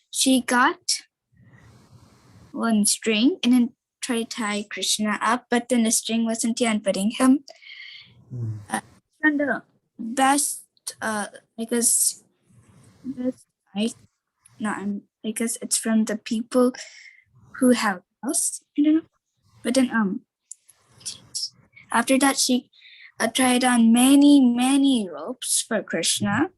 she got one string and then tried to tie Krishna up, but then the string wasn't unputting him. From the best, because it's from the people who have us. I don't know. But then after that she tried on many ropes for Krishna.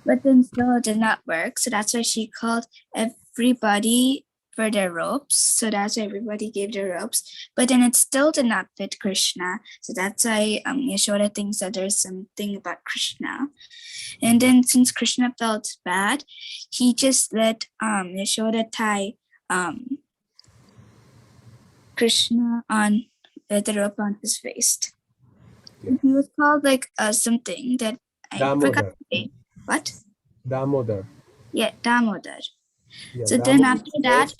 But then still it did not work. So that's why she called everybody for their ropes. So that's why everybody gave their ropes. But then it still did not fit Krishna. So that's why Yashoda thinks that there's something about Krishna. And then since Krishna felt bad, he just let Yashoda tie Krishna on the rope on his waist. Yeah. He was called like something that I forgot the name. What? Damodar. Yeah, Damodar. Yeah, so Damodar. Then after that,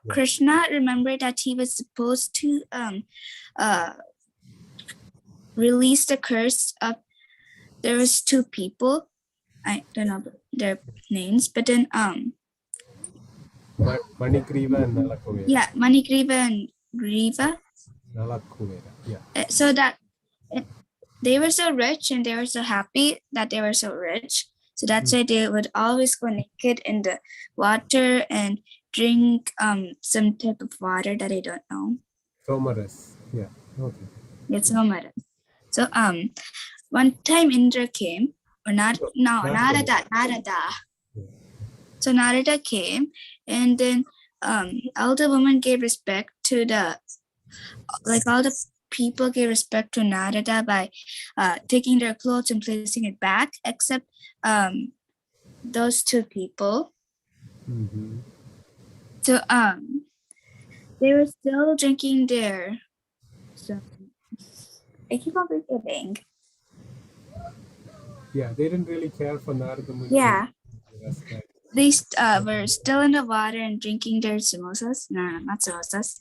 Krishna remembered that he was supposed to release the curse of. There was two people. I don't know their names, but then Manikriva and Nalakuvera. Yeah, Manikriva and Griva. Nalakuvera. Yeah. So that they were so rich and they were so happy that they were so rich. So that's why they would always go naked in the water and drink some type of water that I don't know. Somaras. Yeah. Okay. It's Somaras. So one time Indra came, or not? No, Narada. So Narada came, and then all the women gave respect to all the people gave respect to Narada by taking their clothes and placing it back, except those two people. So they were still drinking their. So I keep on forgetting. Yeah, they didn't really care for Narada Muni. Yeah. They were still in the water and drinking their samosas. No, not samosas.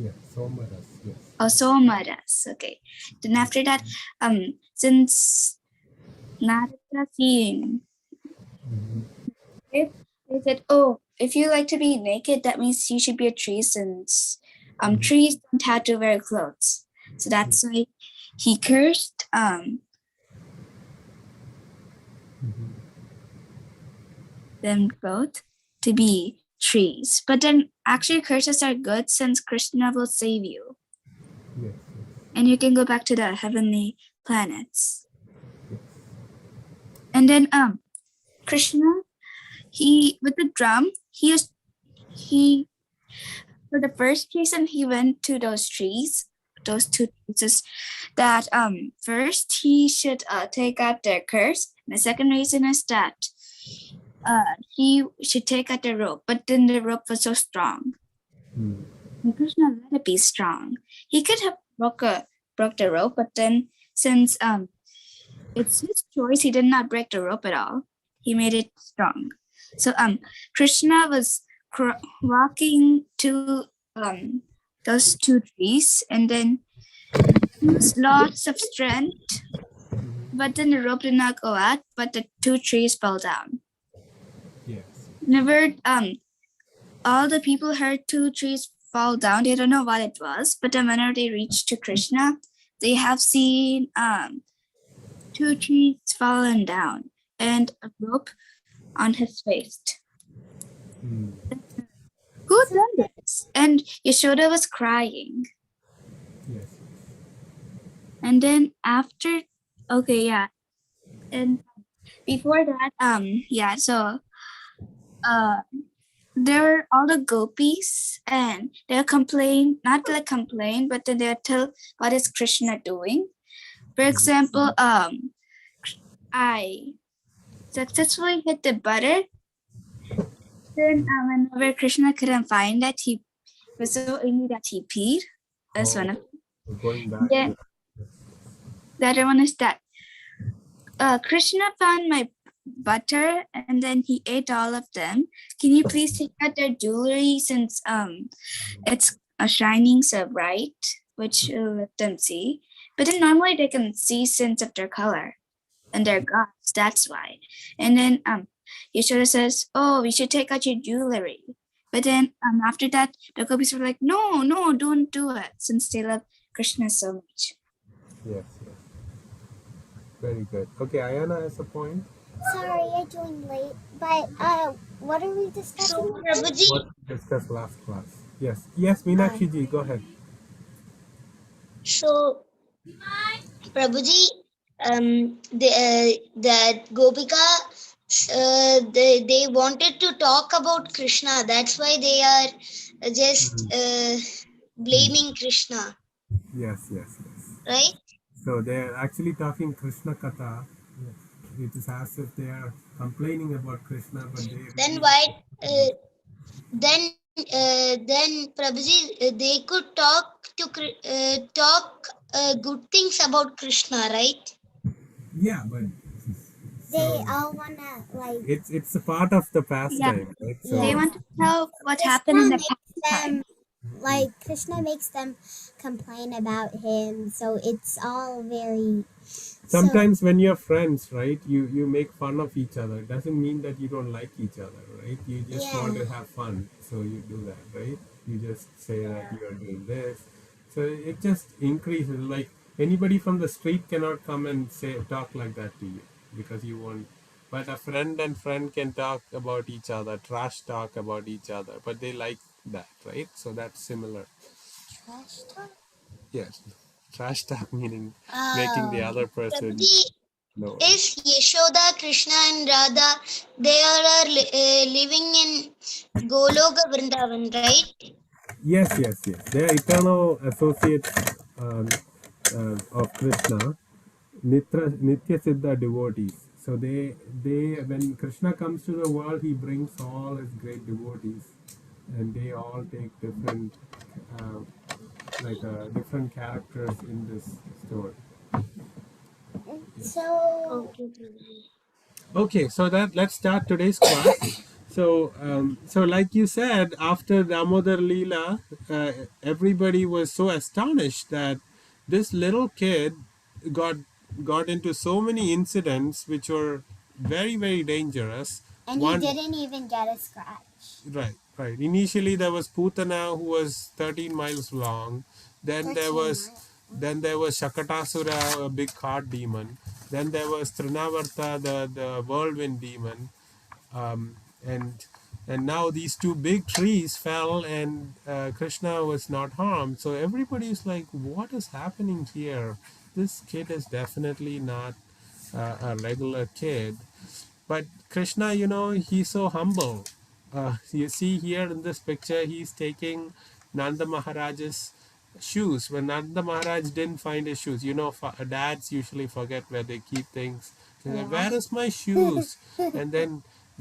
Yeah, somaras. Yes. Oh, somaras. Okay. Then after that, since Narada seeing, they said, "Oh, if you like to be naked, that means you should be a tree, since trees don't have to wear clothes." So that's why he cursed them both to be trees. But then actually curses are good, since Krishna will save you. Yes. And you can go back to the heavenly planets. Yes. And then Krishna, he with the drum, he for the first reason he went to those trees, those two trees, that first he should take out their curse. And the second reason is that he should take out the rope, but then the rope was so strong. And Krishna let it be strong. He could have broke the rope, but then since it's his choice, he did not break the rope at all. He made it strong. So Krishna was walking to those two trees, and then he was lots of strength, but then the rope did not go out, but the two trees fell down. Yes. Never all the people heard two trees fall down. They don't know what it was, but then whenever they reached to Krishna, they have seen two trees fallen down and a rope on his waist. Who done this? And Yashoda was crying. Yes. And then after, okay, yeah. And before that, so there were all the gopis, and they'll complain, not like complain, but then they'll tell what is Krishna doing. For example, I successfully hit the butter. Then whenever Krishna couldn't find it, he was so angry that he peed. That's one of them. Going back. Yeah. The other one is that Krishna found my butter and then he ate all of them. Can you please take out their jewelry, since it's shining so bright, which will let them see. But then normally they can see since of their color and their gods. That's why. And then Yashoda says, "Oh, we should take out your jewelry." But then after that, the gopis were like, "No, no, don't do it," since they love Krishna so much. Yes, yes. Very good. Okay, Ayana has a point. Sorry, I joined late. But what are we discussing? So, Prabhuji, What we discussed last class. Yes. Yes, Meenakshi ji, go ahead. so Prabhuji, that Gopika, they wanted to talk about Krishna. That's why they are just blaming Krishna, Yes, yes, yes. right? So they're actually talking Krishna Katha. It is as if they are complaining about Krishna, but they Then really. why? Then Prabhuji, they could talk good things about Krishna, right? Yeah, but They so all wanna like. it's a part of the Yeah, pastime, right? So they Yeah. want to tell what happened Krishna in the makes past time. them like Krishna makes them complain about him, so it's all very. sometimes when you're friends, right, you make fun of each other. It doesn't mean that you don't like each other, right? You just want to Yeah. have fun, so you do that, right? You just say that you are doing this, so it just increases. Like anybody from the street cannot come and say talk like that to you because you want. But a friend and friend can talk about each other, trash talk about each other, but they like that, right? So that's similar. Trash talk. Yes, trash talk meaning making the other person Prabhuji, lower. is Yashoda, Krishna, and Radha, they are living in Goloka Vrindavan, right? Yes, yes, yes. They are eternal associates of Krishna, Nitya Siddha devotees. So when Krishna comes to the world, he brings all his great devotees, and they all take uh, different characters in this story. So Okay, Prabhuji. Okay, so that let's start today's class. So like you said, after Damodar Leela, everybody was so astonished that this little kid got got into so many incidents which were very very dangerous. and he One, didn't even get a scratch. right, right. Initially, there was Putana, who was 13 miles long. Then there 13 was, miles. then there was Shakatasura, a big cart demon. Then there was Trinavarta, the whirlwind demon. Um, and and now these two big trees fell, and Krishna was not harmed. So everybody is like, "What is happening here? This kid is definitely not a regular kid." But Krishna, he's so humble. You see here in this picture, he's taking Nanda Maharaj's shoes. When Nanda Maharaj didn't find his shoes, dads usually forget where they keep things. They say, Yeah. "Where is my shoes?" And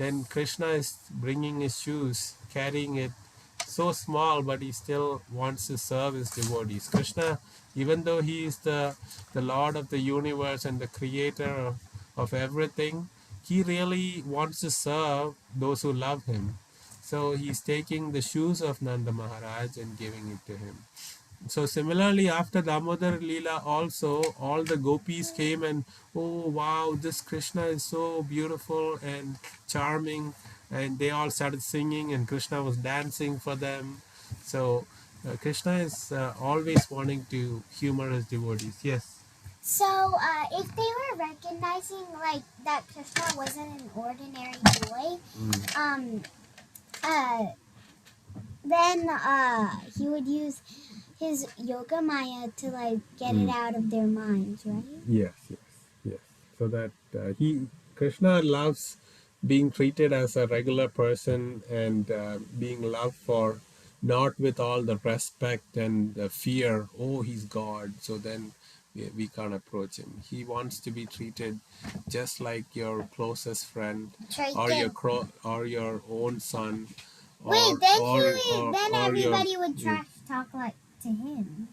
then Krishna is bringing his shoes, carrying it so small, but he still wants to serve his devotees. Krishna, even though he is the Lord of the universe and the creator of everything, he really wants to serve those who love him. So he's taking the shoes of Nanda Maharaj and giving it to him. So similarly, after Damodar Leela, also all the gopis came and, oh wow, this Krishna is so beautiful and charming, and they all started singing, and Krishna was dancing for them. So Krishna is always wanting to humor his devotees. Yes. So, if they were recognizing like that Krishna wasn't an ordinary boy, um, uh, then he would use his yoga maya to like get it out of their minds, right? Yes, yes, yes. So that Krishna loves being treated as a regular person and being loved for not with all the respect and the fear. Oh, he's God. So then we can't approach him. He wants to be treated just like your closest friend or your or your own son. Wait, then Or your everybody would trash talk like to him.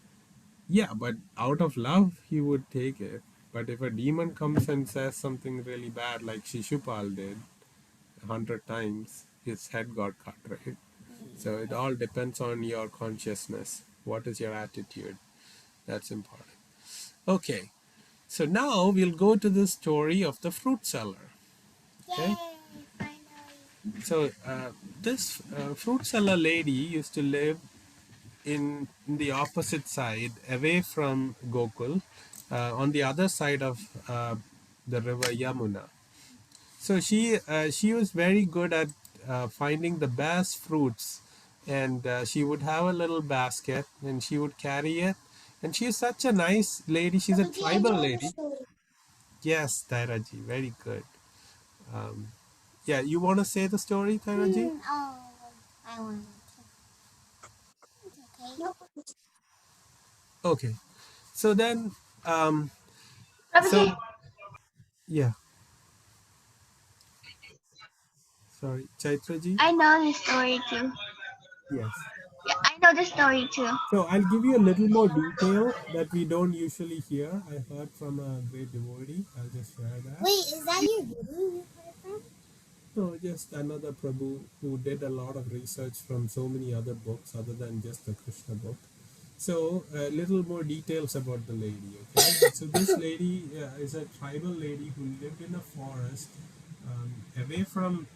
yeah, but out of love, he would take it. But if a demon comes and says something really bad, like Shishupal did 100 times, his head got cut, right? So it all depends on your consciousness. What is your attitude? That's important. Okay, so now we'll go to the story of the fruit seller. Okay, Yay! Finally. So this fruit seller lady used to live in the opposite side, away from Gokul, on the other side of the river Yamuna. So she was very good at finding the best fruits, and she would have a little basket, and she would carry it. And she's such a nice lady. She's a Prabhuji, I tribal know the lady. story. Yes, Tairaji, very good. Yeah, you want to say the story, Tairaji? Oh, I wanted to. It's okay. No. Okay. So then, um, Prabhuji, so yeah, sorry, Chaitraji. I know the story too. Yes. Yeah, I know the story too. So I'll give you a little more detail that we don't usually hear. I heard from a great devotee. I'll just share that. Wait, is that your guru you heard from? No, just another Prabhu who did a lot of research from so many other books other than just the Krishna book. So a little more details about the lady. Okay, so this lady is a tribal lady who lived in a forest away from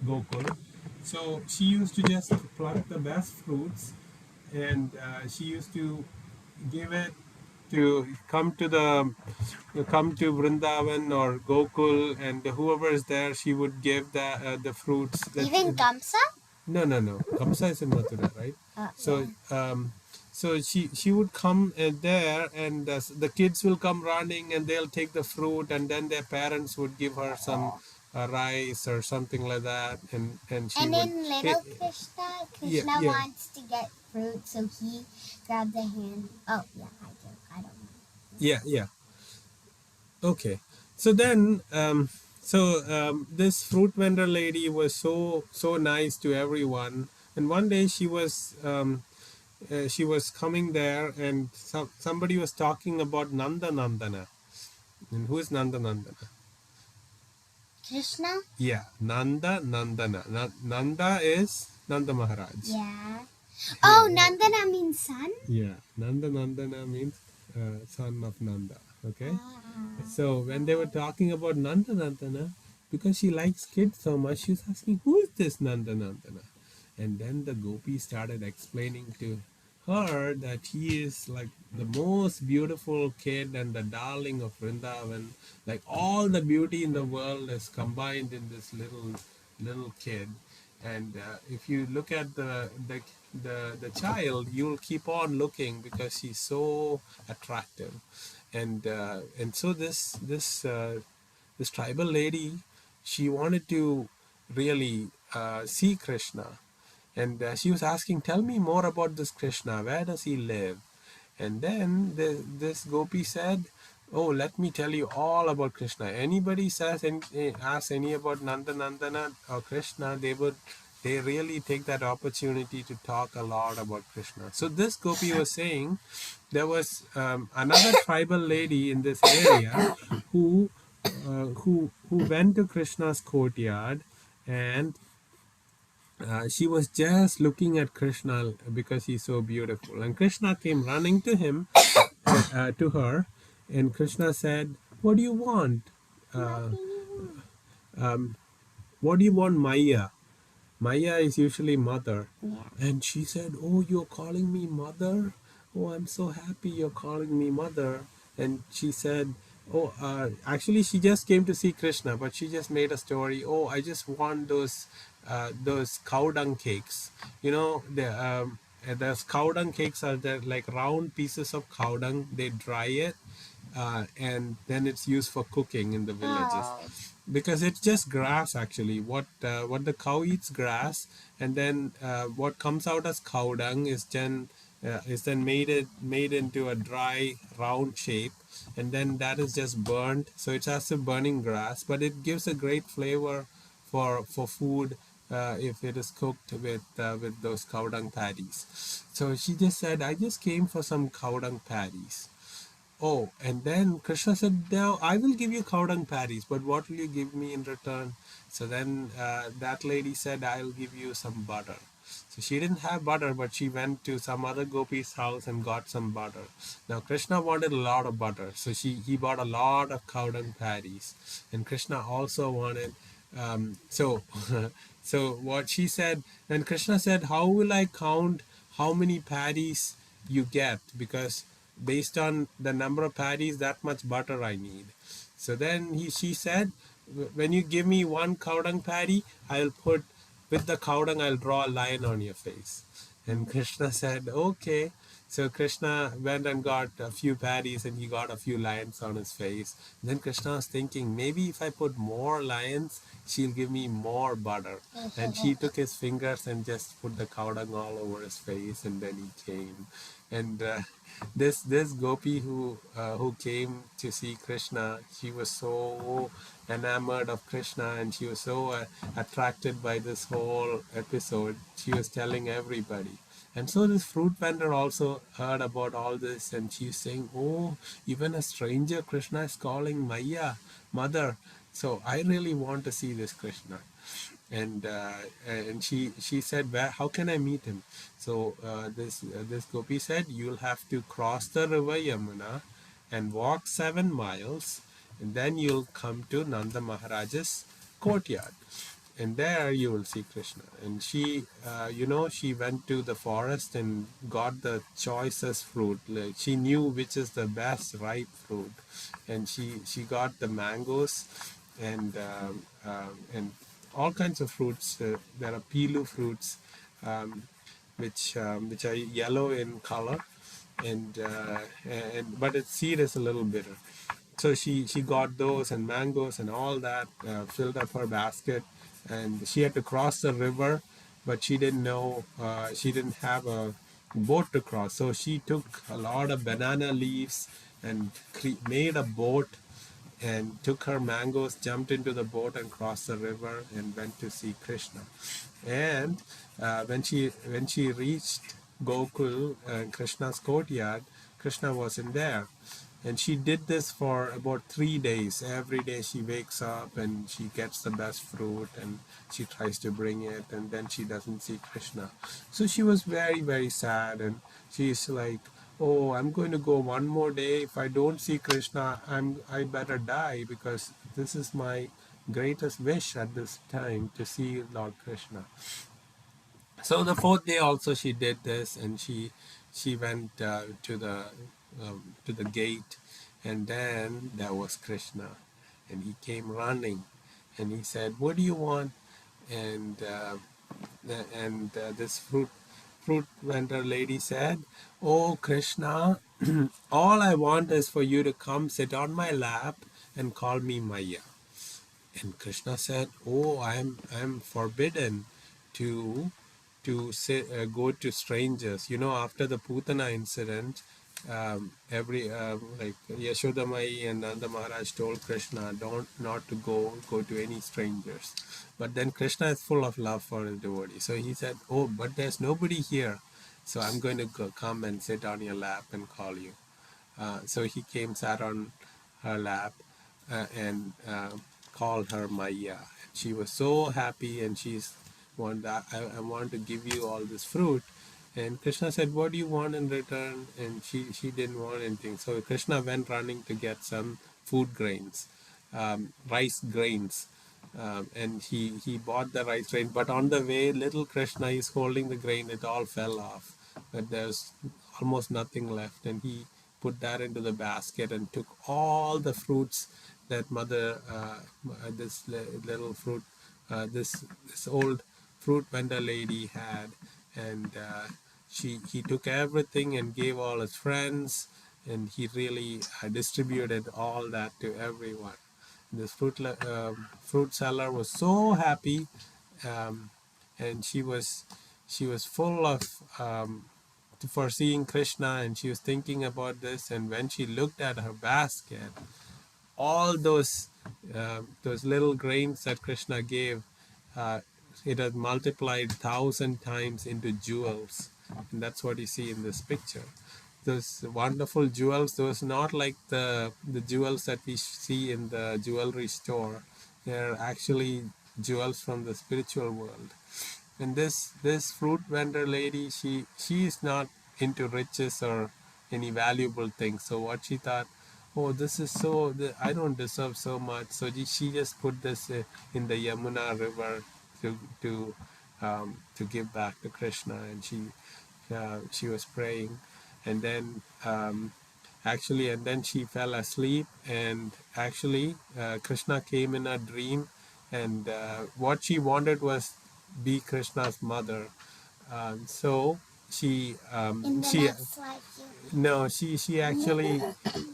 Gokul. So she used to just pluck the best fruits, and she used to give it to come to Vrindavan or Gokul, and whoever is there, she would give the fruits. Even Gamsa? No. Kamsa is in Mathura, right? So Yeah. so she would come there, and the kids will come running, and they'll take the fruit, and then their parents would give her some rice or something like that, and she And would. in Little Krishna, Yeah, Krishna yeah. wants to get fruit, so he grabs the hand. Oh, yeah, I do. I don't know. Yeah. Okay. So then, this fruit vendor lady was so nice to everyone. And one day she was coming there, and somebody was talking about Nanda Nandana. And who is Nanda Nandana? Krishna? Yeah, Nanda Nandana. Nanda is Nanda Maharaj. Yeah. Oh, Nandana means son? Yeah, Nanda Nandana means son of Nanda. Okay. So when they were talking about Nanda Nandana, because she likes kids so much, she was asking, "Who is this Nanda Nandana?" And then the gopi started explaining to her that he is like the most beautiful kid and the darling of Vrindavan. Like all the beauty in the world is combined in this little kid. And if you look at the child, you'll keep on looking because she's so attractive. And so this tribal lady, she wanted to really see Krishna, and she was asking, "Tell me more about this Krishna. Where does he live?" And then this gopi said, "Oh, let me tell you all about Krishna. Anybody asks any about Nanda Nandana or Krishna, they really take that opportunity to talk a lot about Krishna." So this gopi was saying there was another tribal lady in this area who went to Krishna's courtyard, and she was just looking at Krishna because he's so beautiful. And Krishna came running to him, to her, and Krishna said, "What do you want? Uh, what do you want, Maya?" Maya is usually mother. Yeah. And she said, "Oh, you're calling me mother? Oh, I'm so happy you're calling me mother." And she said, "Oh, actually, she just came to see Krishna, but she just made a story. Oh, I just want those cow dung cakes. You know, those cow dung cakes are like round pieces of cow dung. They dry it, and then it's used for cooking in the villages." Oh. Because it's just grass actually. What the cow eats grass, and then what comes out as cow dung is then made into a dry round shape, and then that is just burnt, so it's as a burning grass, but it gives a great flavor for food if it is cooked with those cow dung patties. So she just said, "I just came for some cow dung patties." Oh, and then Krishna said, "Now I will give you cow dung patties, but what will you give me in return?" So then that lady said, "I'll give you some butter." So she didn't have butter, but she went to some other gopi's house and got some butter. Now Krishna wanted a lot of butter, so he bought a lot of cow dung patties, and Krishna also wanted So so what she said, and Krishna said, how will I count how many paddies you get, because based on the number of paddies, that much butter I need. So then she said, when you give me one cow dung paddy, I'll put, with the cow dung, I'll draw a line on your face. And Krishna said, okay. So Krishna went and got a few paddies, and he got a few lions on his face. Then Krishna was thinking, maybe if I put more lions, she'll give me more butter. And she took his fingers and just put the cow dung all over his face, and then he came. And this gopi who came to see Krishna, she was so enamored of Krishna, and she was so attracted by this whole episode. She was telling everybody. And so this fruit vendor also heard about all this, and she's saying, oh, even a stranger Krishna is calling Maya, mother. So I really want to see this Krishna. And she said, where, how can I meet him? So this gopi said, you'll have to cross the river Yamuna and walk 7 miles, and then you'll come to Nanda Maharaja's courtyard, and there you will see Krishna. And she she went to the forest and got the choicest fruit. Like, she knew which is the best ripe fruit, and she got the mangoes and all kinds of fruits. There are pilu fruits, um, which are yellow in color, and but its seed is a little bitter. So she got those and mangoes and all that, filled up her basket, and she had to cross the river, but she didn't know, she didn't have a boat to cross. So she took a lot of banana leaves and made a boat, and took her mangoes, jumped into the boat and crossed the river and went to see Krishna. And when she reached Gokul, Krishna's courtyard, Krishna wasn't there. And she did this for about 3 days. Every day she wakes up and she gets the best fruit and she tries to bring it, and then she doesn't see Krishna. So she was very, very sad, and she's like, oh, I'm going to go one more day. If I don't see Krishna, I better die, because this is my greatest wish at this time, to see Lord Krishna. So the 4th day also she did this, and she went to the gate, and then there was Krishna, and he came running, and he said, "What do you want?" And this fruit vendor lady said, "Oh Krishna, all I want is for you to come sit on my lap and call me Maya." And Krishna said, "Oh, I'm forbidden to go to strangers." After the Putana incident, every like Yashoda Mai and Nanda Maharaj told Krishna, don't not to go to any strangers. But then Krishna is full of love for his devotee, so he said, "Oh, but there's nobody here, so I'm going to come and sit on your lap and call you." So he came, sat on her lap, and called her Maya. She was so happy, and I want to give you all this fruit. And Krishna said, "What do you want in return?" And she didn't want anything. So Krishna went running to get some food grains, rice grains. And he bought the rice grain, but on the way, little Krishna is holding the grain. It all fell off, but there's almost nothing left. And he put that into the basket and took all the fruits that mother, this little fruit, this old fruit vendor lady had, and he took everything and gave all his friends, and he really distributed all that to everyone. This fruit seller was so happy, um, and she was full of for seeing Krishna, and she was thinking about this. And when she looked at her basket, all those little grains that Krishna gave, uh, it has multiplied 1,000 times into jewels, and that's what you see in this picture. Those wonderful jewels, those not like the jewels that we see in the jewelry store. They're actually jewels from the spiritual world. And this fruit vendor lady, she is not into riches or any valuable things. So what she thought, oh, this is so, I don't deserve so much. So she just put this in the Yamuna river to give back to Krishna, and she was praying, and then actually, and then she fell asleep, and actually Krishna came in a dream, and what she wanted was be Krishna's mother. So In the she next life, no, she actually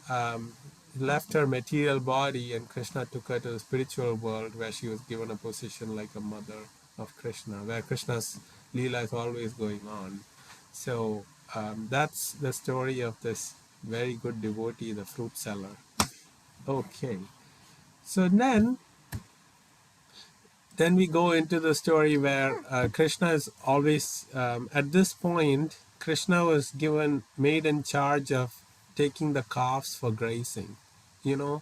um, left her material body, and Krishna took her to the spiritual world where she was given a position like a mother of Krishna, where Krishna's Leela is always going on. So that's the story of this very good devotee, the fruit seller. Okay, so then we go into the story where Krishna is always at this point. Krishna was made in charge of taking the calves for grazing. You know,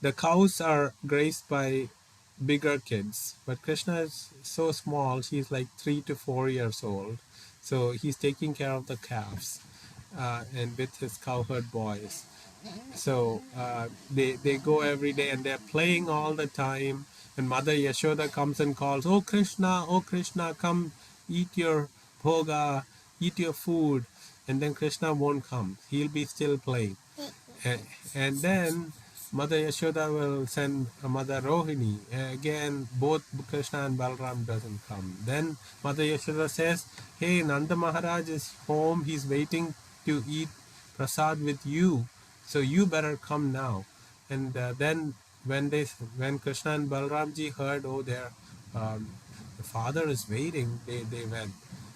the cows are grazed by bigger kids, but Krishna is so small. He's like 3 to 4 years old, so he's taking care of the calves and with his cowherd boys. So they go every day and they're playing all the time. And Mother Yashoda comes and calls, oh Krishna, come eat your bhoga, eat your food. And then Krishna won't come. He'll be still playing. And then Mother Yashoda will send Mother Rohini. Again, both Krishna and Balram doesn't come. Then Mother Yashoda says, hey, Nanda Maharaj is home. He's waiting to eat prasad with you. So you better come now. And then when Krishna and Balramji heard, oh, the father is waiting, they went.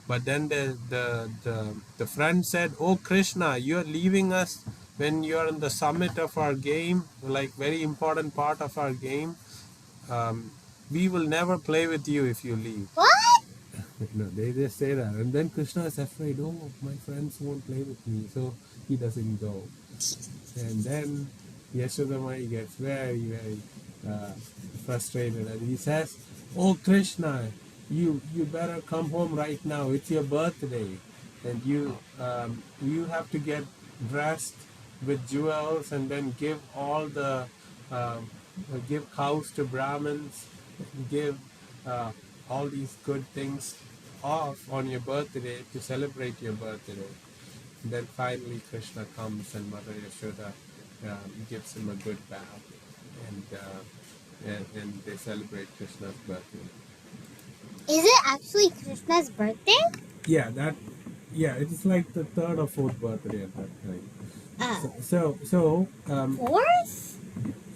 But then the friend said, oh Krishna, you're leaving us when you're in the summit of our game, like very important part of our game. We will never play with you if you leave. What? No, they just say that. And then Krishna is afraid, oh, my friends won't play with me. So he doesn't go. And then Yashodamai gets very frustrated, and he says, oh Krishna, you better come home right now. It's your birthday, and you have to get dressed with jewels and then give um, give cows to Brahmins, give all these good things off on your birthday to celebrate your birthday. Then finally Krishna comes and Mother Yashoda gives him a good bath, and they celebrate Krishna's birthday. Is it actually Krishna's birthday? Yeah, it's like the third or fourth birthday at that time. So Fourth?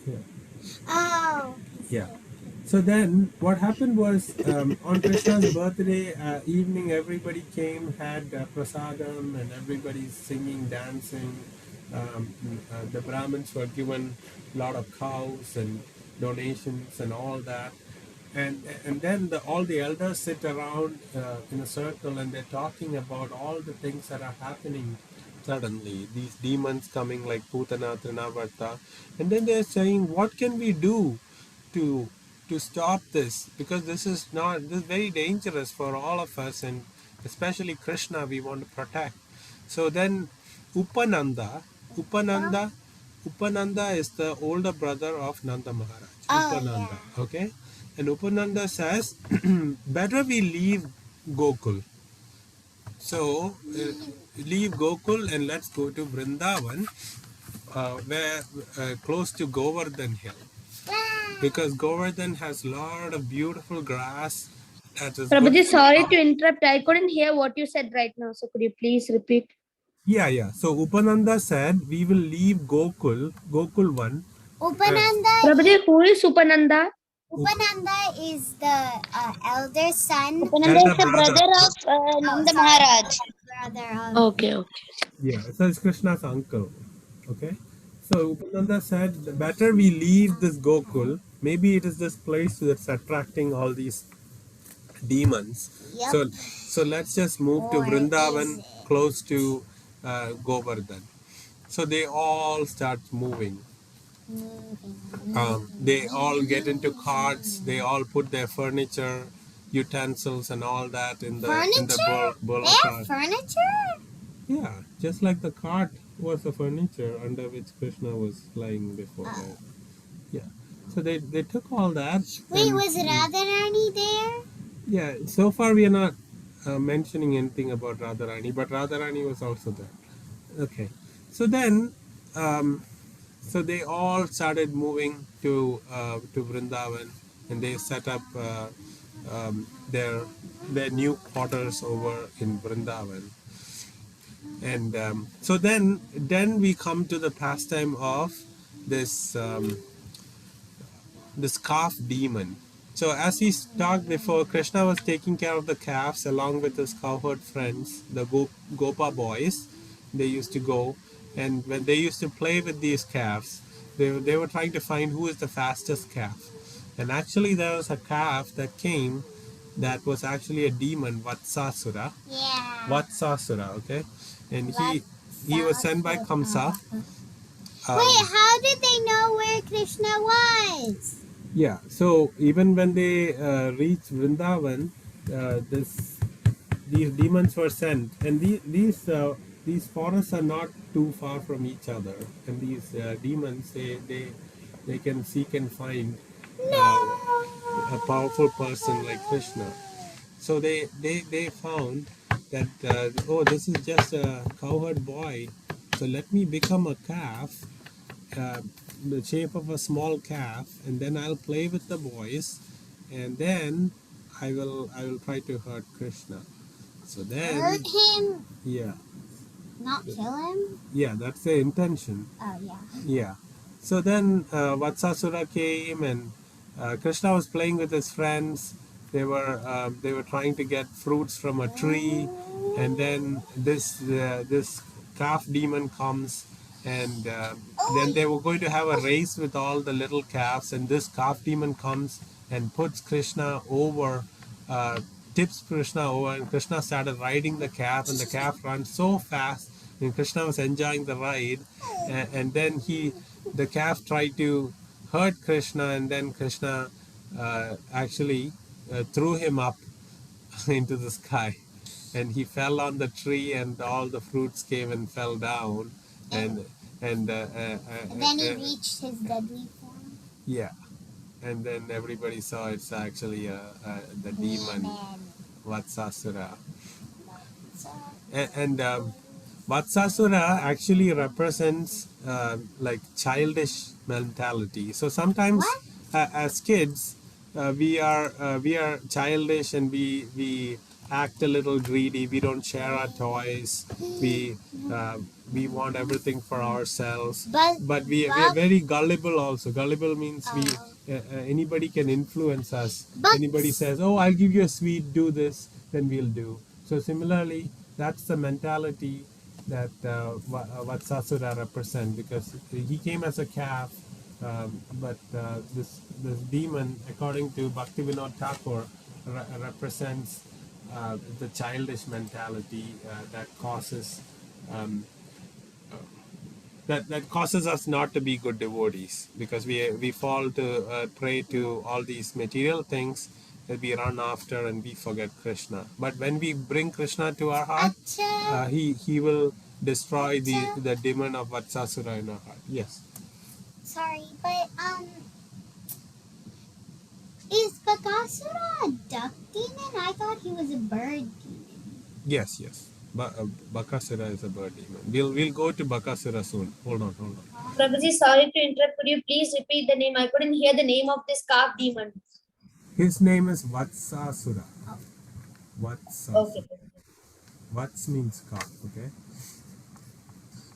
yeah. Oh. Yeah. So then what happened was on Krishna's birthday evening, everybody came, had prasadam, and everybody's singing, dancing. The Brahmins were given a lot of cows and donations and all that. And then all the elders sit around in a circle, and they're talking about all the things that are happening suddenly. These demons coming like Putana, Trinavarta. And then they're saying, what can we do to stop this? Because this is very dangerous for all of us, and especially Krishna we want to protect. So then Upananda Upananda is the older brother of Nanda Maharaj. Upananda, Yeah. okay? And Upananda says, better we leave Gokul. So leave Gokul and let's go to Vrindavan, where close to Govardhan Hill, because Govardhan has a lot of beautiful grass that is Prabhuji, good. sorry to interrupt. I couldn't hear what you said right now. So could you please repeat? Yeah. So Upananda said, we will leave Gokul 1. Upananda. Prabhuji, who is Upananda? Upananda is the elder son. Upananda is the brother of Nanda Maharaj. Brother of. Okay. Yeah, so it's Krishna's uncle. Okay. So Upananda said, better we leave this Gokul. Maybe it is this place that's attracting all these demons. Yep. So let's just move to Or Vrindavan, is it? close to Govardhan. So they all start moving. They all get into carts. They all put their furniture, utensils, and all that in the Furniture? Bola They have cart. furniture? Yeah, just like the cart was the furniture under which Krishna was lying before. Right? Yeah. So they took all that. Wait, And, was Radharani there? yeah. So far we are not mentioning anything about Radharani, but Radharani was also there. Okay. So then, so they all started moving to Vrindavan, and they set up their new quarters over in Vrindavan. And so then we come to the pastime of this this calf demon. So as we talked before, Krishna was taking care of the calves along with his cowherd friends, the Gopa boys. They used to go, and when they used to play with these calves, they were trying to find who is the fastest calf. And actually there was a calf that came that was actually a demon, Vatsasura. Yeah. Vatsasura, okay? And he was sent by Kamsa. Wait, how did they know where Krishna was? Yeah, so even when they reached Vrindavan, these demons were sent, and these forests are not too far from each other, and these demons they can seek and find a powerful person like Krishna. So they found that oh, this is just a cowherd boy, so let me become a calf, uh, the shape of a small calf, and then I'll play with the boys, and then I will try to hurt Krishna. So then, Hurt him, yeah, not kill him? yeah, that's the intention. Oh, yeah. Yeah. So then Vatsasura came, and Krishna was playing with his friends. They were trying to get fruits from a tree, and then this calf demon comes, and then they were going to have a race with all the little calves, and this calf demon comes and puts Krishna over. Tips Krishna over, and Krishna started riding the calf, and the calf ran so fast, and Krishna was enjoying the ride, and then the calf tried to hurt Krishna, and then Krishna actually threw him up into the sky, and he fell on the tree, and all the fruits came and fell down, and and And then he reached his deadly form. yeah, and then everybody saw it's actually the demon Vatsasura. And Vatsasura actually represents like childish mentality. So sometimes as kids, we are childish, and we act a little greedy. We don't share our toys. We want everything for ourselves. But we are very gullible also. Gullible means we anybody can influence us. Anybody says, "Oh, I'll give you a sweet. Do this," then we'll do. So similarly, that's the mentality that Vatsasura represents, because he came as a calf, but this demon, according to Bhaktivinoda Thakur, represents the childish mentality that causes that causes us not to be good devotees, because we fall to prey to all these material things that we run after, and we forget Krishna. But when we bring Krishna to our heart, he will destroy the demon of Vatsasura in our heart. Yes. Sorry, but is Bakasura a duck demon? I thought he was a bird demon. Yes. Bakasura is a bird demon. We'll go to Bakasura soon. Hold on. Prabhuji, sorry to interrupt. Could you please repeat the name? I couldn't hear the name of this calf demon. His name is Vatsasura. Vatsasura. Okay. Vats means calf, okay?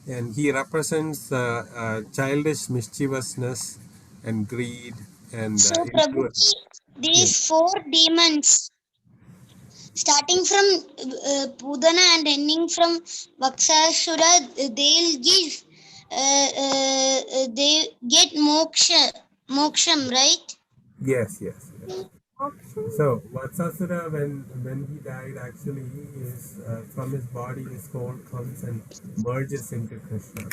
And he represents childish mischievousness and greed and So, Prabhuji, these four demons, starting from Pudana and ending from Vaksasura, they get moksham, right? Yes. So Vatsasura, when he died, actually is from his body, his soul comes and merges into Krishna.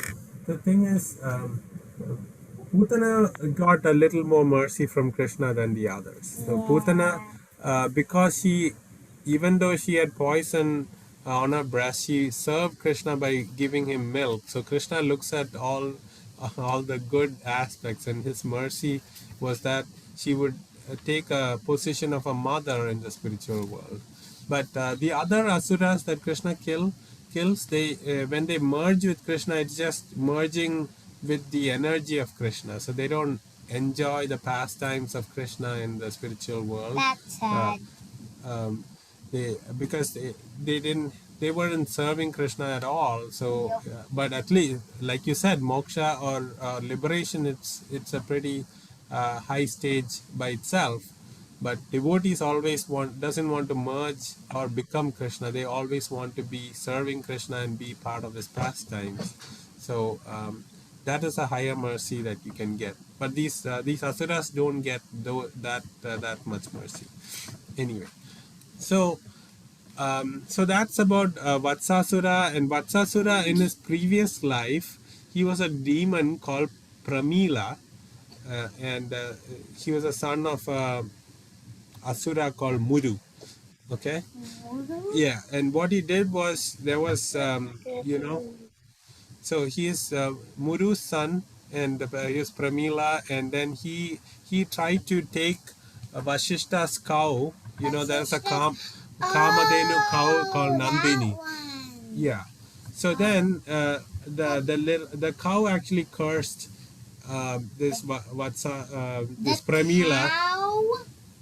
The thing is, Putana got a little more mercy from Krishna than the others. So Putana, because even though she had poisoned on her breast. She served Krishna by giving him milk. So Krishna looks at all the good aspects, and his mercy was that she would take a position of a mother in the spiritual world. But the other asuras that Krishna kills, they when they merge with Krishna, it's just merging with the energy of Krishna. So they don't enjoy the pastimes of Krishna in the spiritual world. That's sad. Um, because they didn't, they weren't serving Krishna at all. So but at least, like you said, moksha or liberation, it's a pretty high stage by itself. But devotees always doesn't want to merge or become Krishna. They always want to be serving Krishna and be part of his pastimes. So that is a higher mercy that you can get. But these asuras don't get that much mercy. Anyway, so so that's about Vatsasura. And Vatsasura, in his previous life, he was a demon called Pramila, and he was a son of Asura called Muru. Okay. Yeah, and what he did was, there was so he is Muru's son, and he is Pramila, and then he tried to take Vashishta's cow. There's a Kamadhenu cow called Nandini. Yeah. So then the cow actually cursed this this Pramila.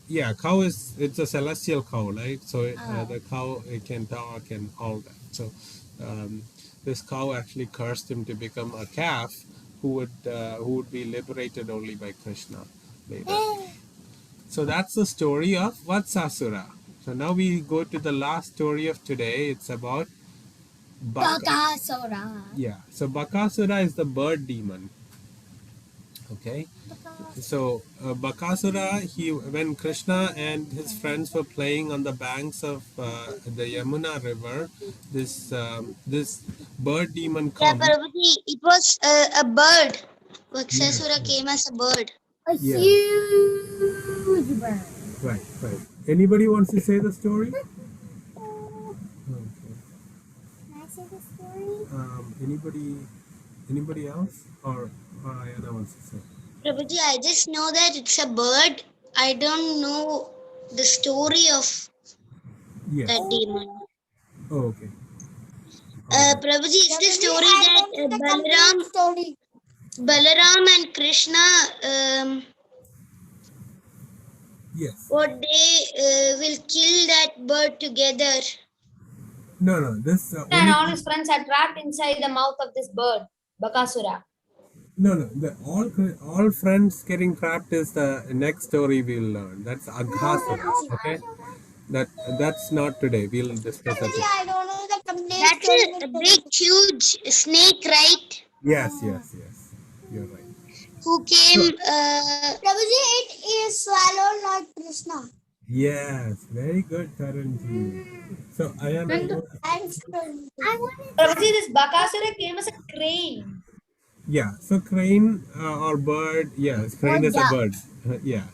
Yeah, cow it's a celestial cow, right? So the cow, it can talk and all that. So this cow actually cursed him to become a calf who would be liberated only by Krishna later. So that's the story of Vatsasura. So now we go to the last story of today. It's about Bakasura. Yeah. So Bakasura is the bird demon. Okay. So Bakasura, when Krishna and his friends were playing on the banks of the Yamuna river, this bird demon Yeah, comes. Prabhuji, it was a bird. Vatsasura came as a bird. A huge bird. Right. Anybody wants to say the story? Okay. Can I say the story? Anybody else? Or Ayana wants to say? Prabhuji, I just know that it's a bird. I don't know the story of that demon. Oh, okay. Prabhuji, is the story that Balaram and Krishna, Yes. what they will kill that bird together? No. This And all his friends are trapped inside the mouth of this bird, Bakasura. No. All friends getting trapped is the next story we'll learn. That's Aghasura. Okay. That's not today. We'll discuss that. I don't know the complete That's a big, huge snake, right? Yes. You're right. Who came? Prabhuji, it is swallowed, not Krishna. Yes. Very good, Karanji. So Ayana. Prabhuji, this Bakasura came as a crane. Yeah. So crane or bird. Yes, crane is a bird. Yeah.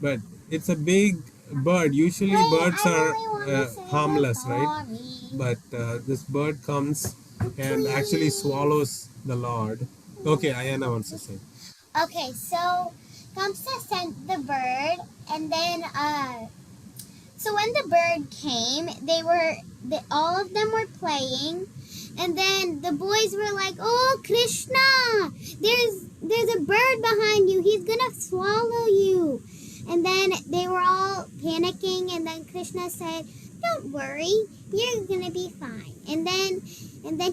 But it's a big bird. Usually birds are harmless, right? But this bird comes and actually swallows the Lord. Okay, Ayana wants to say. Okay, so Kamsa sent the bird, and then so when the bird came, all of them were playing, and then the boys were like, "Oh, Krishna, there's a bird behind you. He's gonna swallow you." And then they were all panicking, and then Krishna said, "Don't worry, you're gonna be fine." And then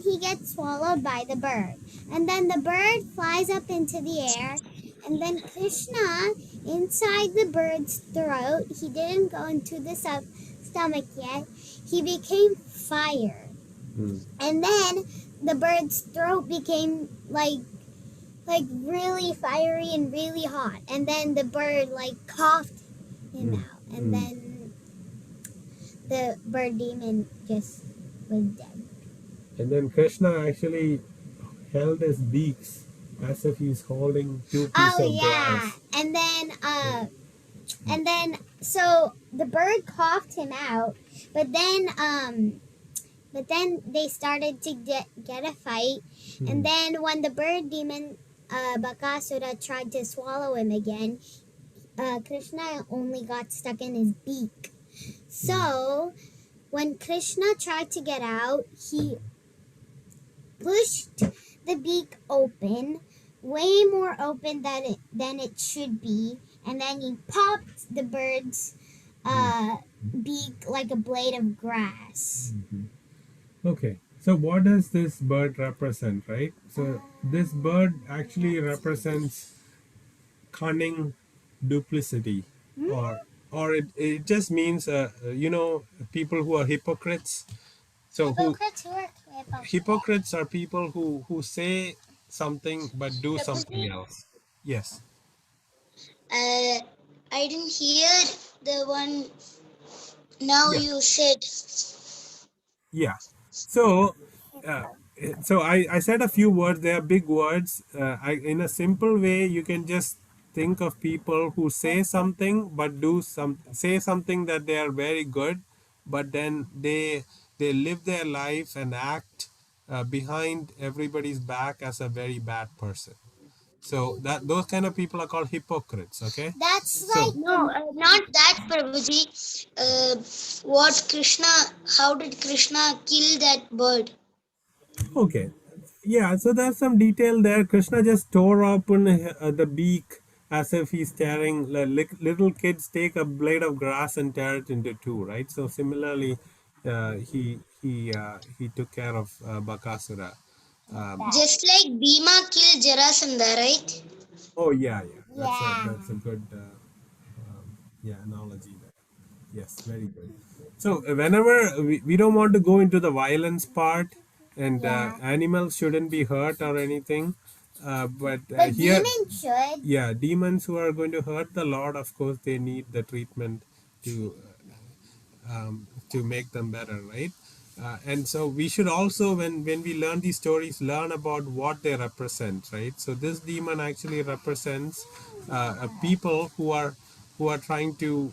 he gets swallowed by the bird. And then the bird flies up into the air, and then Krishna, inside the bird's throat, he didn't go into the stomach yet, he became fire. And then the bird's throat became like really fiery and really hot. And then the bird coughed him out. And then the bird demon just was dead. And then Krishna actually held his beaks as if he's holding two pieces of glass. And then so the bird coughed him out, but then But then they started to get a fight, and then when the bird demon Bakasura tried to swallow him again, Krishna only got stuck in his beak. So when Krishna tried to get out, he pushed the beak open, way more open than it should be, and then he popped the bird's beak like a blade of grass. Okay, so what does this bird represent, right? So this bird actually represents cunning, duplicity, or it just means people who are hypocrites. So Hypocrites who are hypocrites are people who say something but do something else. Yes. I didn't hear the one now Yeah. you said. Yeah. So, uh, I said a few words. They are big words. In a simple way, you can just think of people who say something but say something that they are very good, but then they live their life and act behind everybody's back as a very bad person. So that those kind of people are called hypocrites. Okay. That's So like No, not that, Prabhuji. What Krishna? How did Krishna kill that bird? okay. Yeah, so there's some detail there. Krishna just tore open the beak as if he's tearing. Little kids take a blade of grass and tear it into two, right? So similarly, he took care of Bakasura. Just like Bhima killed Jarasandha, right? Oh yeah, yeah. yeah. That's a good analogy there. Yes, very good. So whenever we don't want to go into the violence part, and animals shouldn't be hurt or anything, but But here, demons should. yeah, demons who are going to hurt the Lord, of course, they need the treatment to make them better, right? And so we should also, when we learn these stories, learn about what they represent, right? So this demon actually represents people who are trying to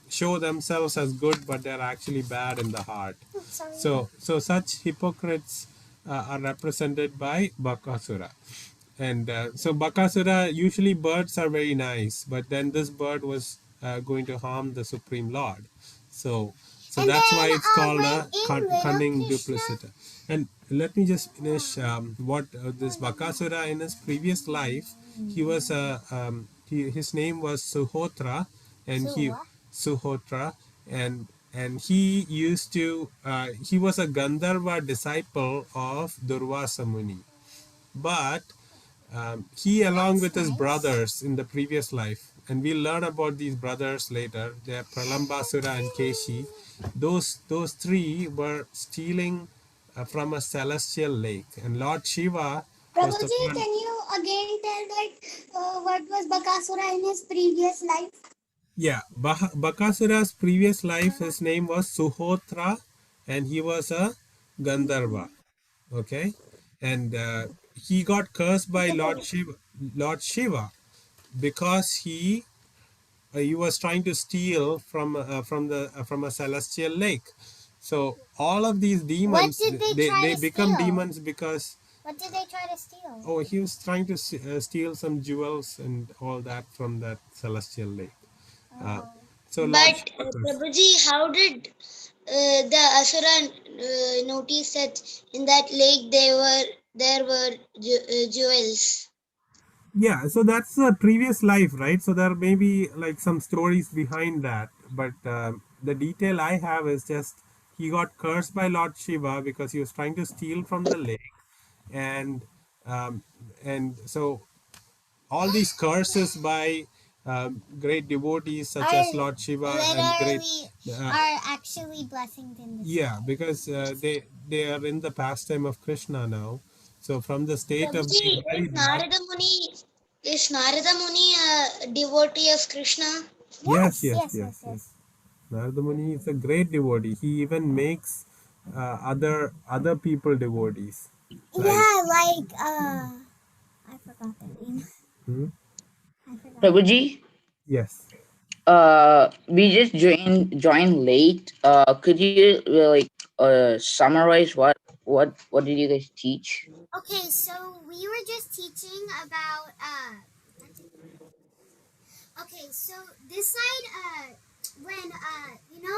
show themselves as good, but they're actually bad in the heart. So such hypocrites are represented by Bakasura. And so Bakasura, usually birds are very nice, but then this bird was going to harm the Supreme Lord. So, so And that's then, why it's called a in Little cunning Krishna- duplicity. And let me just finish what this Bakasura in his previous life, he was his name was Suhotra, and Suhotra, and he used to he was a Gandharva disciple of Durvasa Muni, but he, along with his brothers in the previous life, and we'll learn about these brothers later, they're Pralambasura and Keshi. Those three were stealing from a celestial lake, and Lord Shiva was the Prabhuji, one. can you again tell that what was Bakasura in his previous life? Yeah, Bakasura's previous life, his name was Suhotra, and he was a Gandharva. Okay, and he got cursed by Lord Shiva, because he was trying to steal from a celestial lake. So all of these demons, What did they try they to become steal? demons because What did they try to steal? he was trying to steal some jewels and all that from that celestial lake. Uh, so Lord But Shiva cursed. Prabhuji, how did the Asura notice that in that lake there were jewels? Yeah, so that's a previous life, right? So there may be like some stories behind that, but the detail I have is just he got cursed by Lord Shiva because he was trying to steal from the lake, and um, so all these curses by great devotees such as Lord Shiva and great Are actually blessings in the yeah, because they are in the pastime of Krishna now. So from the state of Prabhuji, being very bad. Is Narada Muni a devotee of Krishna? Yes, yes, yes, yes. Narada Muni is a great devotee. He even makes other people devotees. Like Yeah, like I forgot the name. hmm? I forgot. Prabhuji, Yes. we just joined late. Could you summarize what did you guys teach? Okay, so we were just teaching about okay, so this side when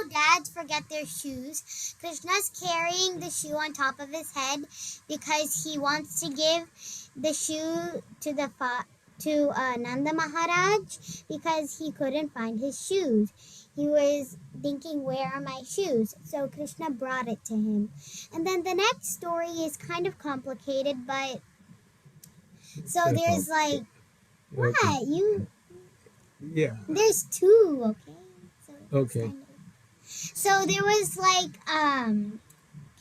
dads forget their shoes, Krishna's carrying the shoe on top of his head because he wants to give the shoe to Nanda Maharaj because he couldn't find his shoes. He was thinking, where are my shoes? So Krishna brought it to him. And then the next story is kind of complicated, but so there's like what? Okay. You Yeah. There's two, okay? So it's Okay. kind of so there was like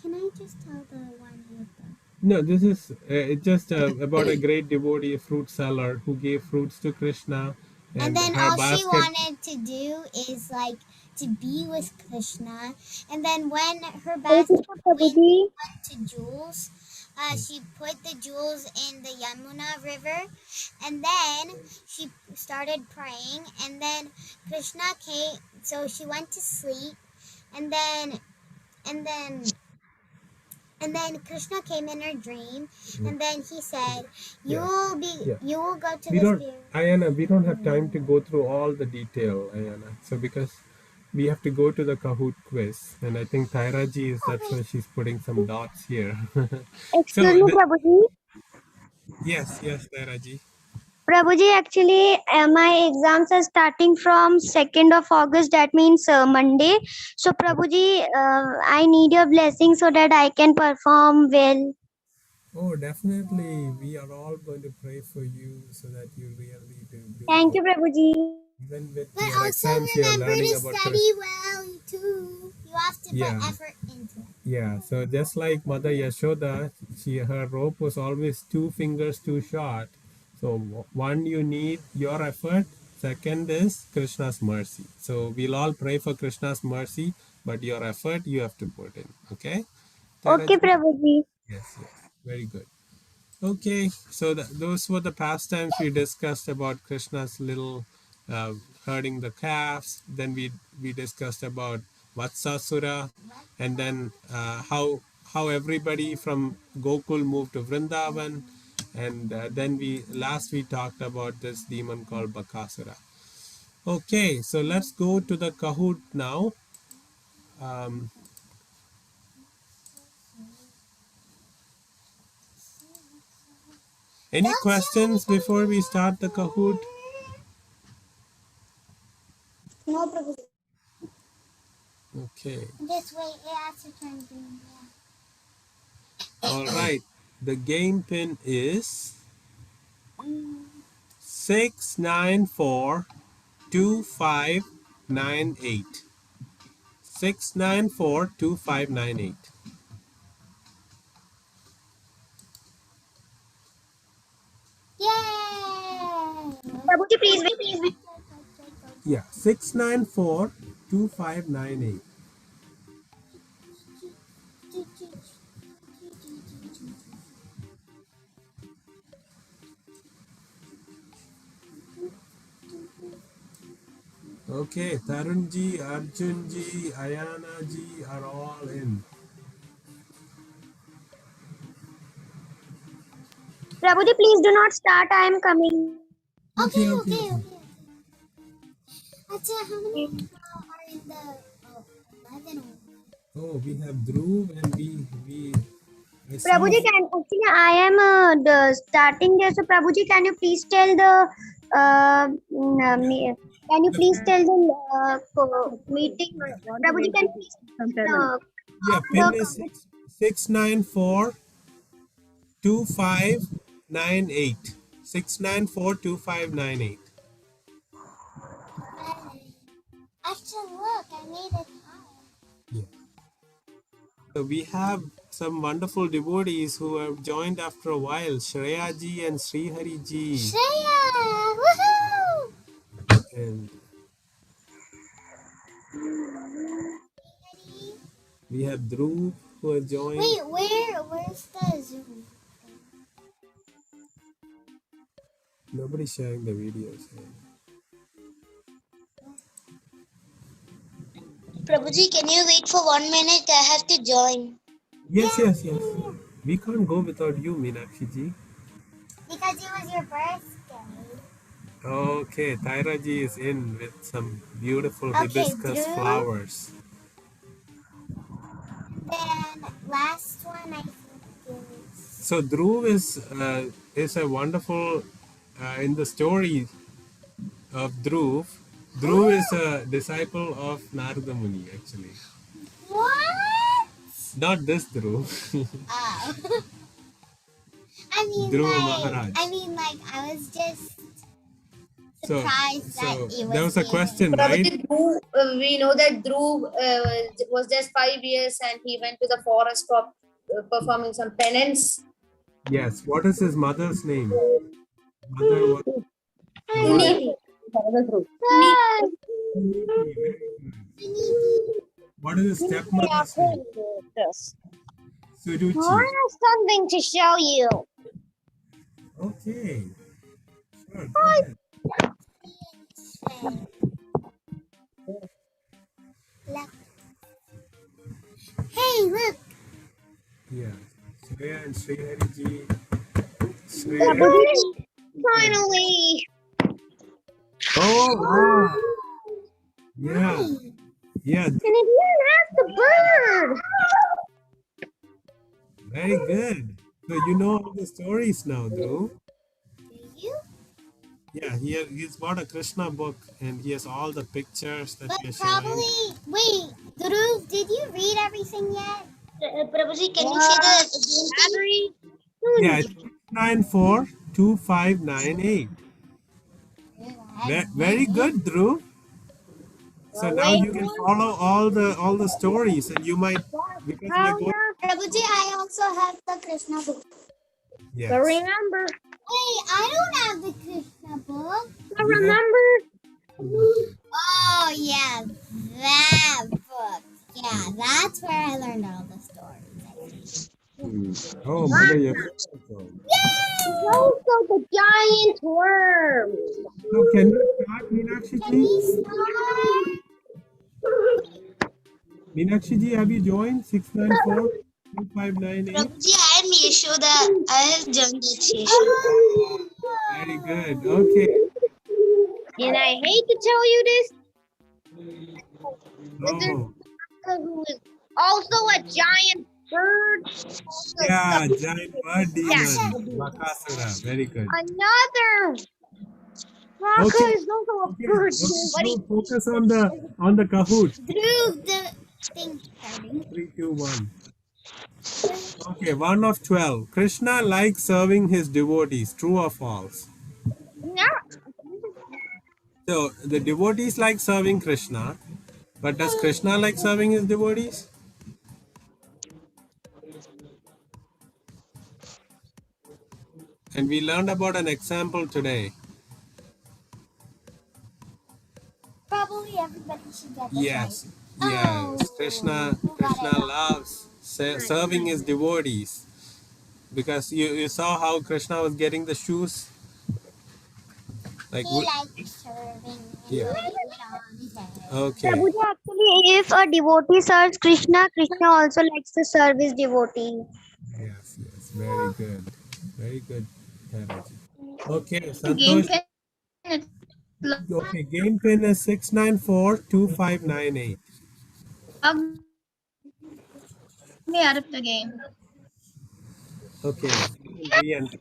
can I just tell the one with the No, this is it's just about a great devotee, a fruit seller, who gave fruits to Krishna, and and then her all she basket. wanted to do is like to be with Krishna, and then when her Hare basket Krishna went Prabhuji. to jewels, she put the jewels in the Yamuna river, and then she started praying, and then Krishna came. So she went to sleep, and then and then and then Krishna came in her dream, and then he said, Yeah. Yeah. you will go to We the don't, spirit." Ayana, we don't have time to go through all the detail, Ayana. So because we have to go to the Kahoot quiz, and I think Tairaji is, that's why she's putting some dots here. Excuse So me, Prabhuji. yes, Tairaji. Prabhuji, actually, my exams are starting from 2nd of August. That means Monday. So, Prabhuji, I need your blessing so that I can perform well. Oh, definitely. We are all going to pray for you so that you really do Thank well. you, Prabhuji. Even with But your also exams, you are remember learning to about study well too. You have to Yeah. put effort into it. Yeah, so just like Mother Yashoda, her rope was always 2 fingers too short. So one, you need your effort. Second is Krishna's mercy. So we'll all pray for Krishna's mercy, but your effort you have to put in. Okay, Okay, Taraji? Prabhuji. Yes, very good. Okay, so those were the pastimes we discussed about Krishna's little uh, herding the calves. Then we discussed about Vatsasura, and then how everybody from Gokul moved to Vrindavan, and then we talked about this demon called Bakasura. Okay, so let's go to the Kahoot now. Um, any questions before we start the Kahoot? No, Prabhuji. Okay. Just wait. It has to turn green. All right. The game pin is 6942598. 6942598. Yay! Prabhuji, please wait. Yeah, 6942598. Okay, Tarunji, Arjunji, Ayanaji are all in. Prabhuji, please do not start. I am coming. Okay. Acha, how many are in the 11? Oh, we have Dhruv and we I see. Prabhuji, actually I am starting there. So Prabhuji, can you please tell the can you please tell the meeting? Prabhuji, can you please Yeah, the pin is 6942598. 6942598. Acha, look, I made it high. Yeah. So we have some wonderful devotees who have joined after a while, Shreya ji and Srihari ji. Shreya! Woohoo! And we have Dhruv who have joined. Wait, where's the Zoom? Nobody's sharing the videos. Prabhuji, can you wait for 1 minute? I have to join. Yes, yes, yes. We can't go without you, Meenakshi ji. Because it was your birthday. Okay, Tyra ji is in with some beautiful Okay, hibiscus Drew. flowers. Then last one I think is So Dhruv is a wonderful in the story of Dhruv. Dhruv is a disciple of Narada Muni actually. what? Not this Dhruv. Oh. Dhruva Maharaj. I was just So surprised that it there was a him. question, right? Prabhuji, Dhruv, we know that Dhruv was just 5 years and he went to the forest for performing some penance. Yes. What is his mother's name? Mother was the one. Niti. Another Dhruv. What is his stepmother's name? Suruchi. I have something to show you. Okay. Sure. Go ahead. Hey, look. Yeah. Shreya and Srihari ji. Finally. Oh, wow. Yeah. Yeah. And if you ask the bird. Very good. So you know all the stories now, Dhruv. Do you? Yeah, he's bought a Krishna book and he has all the pictures that But we are showing. probably. Wait, Dhruv, did you read everything yet? Prabhuji, can you see the Battery. Yeah, it's 6942598. Very good, Dhruv. So now you can follow all the stories and you might because we are going. Prabhuji, I also have the Krishna book. Yes. But remember, Wait, I don't have the Krishna book. You have- Oh, yeah, that book. Yeah, that's where I learned all the stories. Oh, Mother Yashoda. also the giant worm. So can you start, Meenakshi Can ji? we start? Meenakshi ji, have you joined 6942598? Prabhuji, I am Yashoda. I have joined that session. Very good. Okay. And I hate to tell you this, Oh, who is also a giant bird. yeah, giant bird demon. Bakasura. Very good. Another. Raka Okay. is also a Okay. bird. So focus on the Kahoot. Through the thing starting. 3, 2, 1. Okay, 1 of 12. Krishna likes serving his devotees. True or false? No. So the devotees like serving Krishna, but does Krishna like serving his devotees? And we learned about an example today. Probably everybody should get this Yes, right. yes. Krishna loves serving his devotees because you saw how Krishna was getting the shoes. Like He likes serving. Yeah. And okay, Prabhuji, actually, if a devotee serves Krishna, Krishna also likes to serve his devotee. yes, very good. Taraji. Okay, Santosh. Okay, game pin is 6942598. Me out of the game. Okay, re-enter.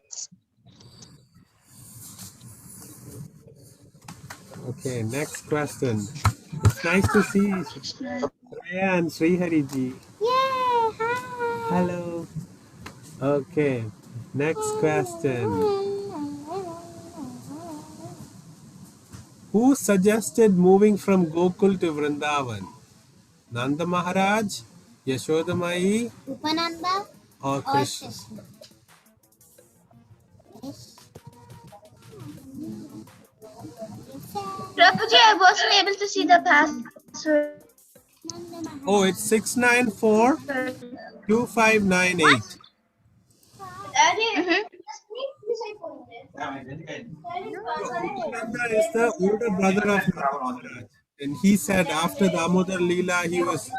Okay, next question. It's nice to see Raya and Srihari ji. Yay! Hi. Hello. Okay, next question. Who suggested moving from Gokul to Vrindavan? Nanda Maharaj, Yashoda Mai, Upananda or or Krishna? Krishna? Prabhuji, I wasn't able to see the password. Oh, it's 6942598. So Upananda is the older brother of Nanda Maharaj. And he said after the Damodar Leela, he was.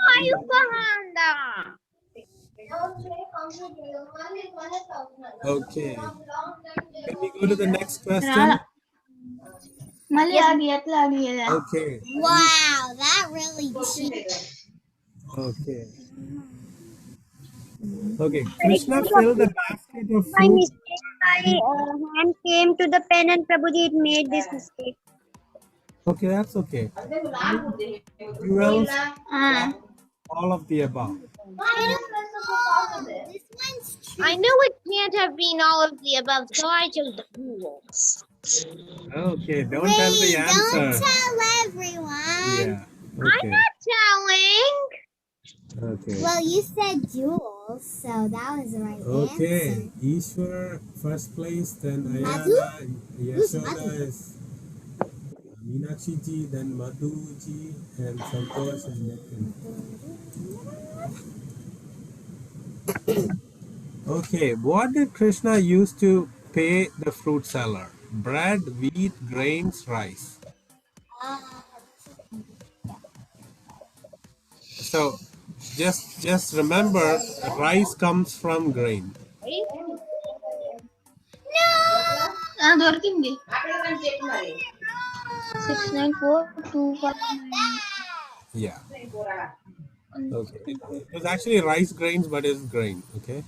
Okay. Can we go to the next question? Okay. Wow, that really cheap. Okay. Okay. Krishna filled a basket of By fruit. mistake, my hand came to the pen and Prabhuji it made this mistake. Okay, that's okay. Jewels, all of the above. This one's I tricky. knew it can't have been all of the above, so I chose jewels. Okay, don't tell the Wait, don't answer. tell everyone. Yeah. I'm Okay. not telling. Okay. Well, you said jewels, so that was the right Okay. answer. Ishwar first place, then Madhu? Ayana, Who's Yashoda Madhu? is Meenakshi ji, then Madhu ji, and Santosh and Nitin. Okay, what did Krishna use to pay the fruit seller? Bread, wheat, grains, rice. So just remember, rice comes from grain. No! 6942598. Yeah. Okay. It was actually rice grains, but it's grain. Okay.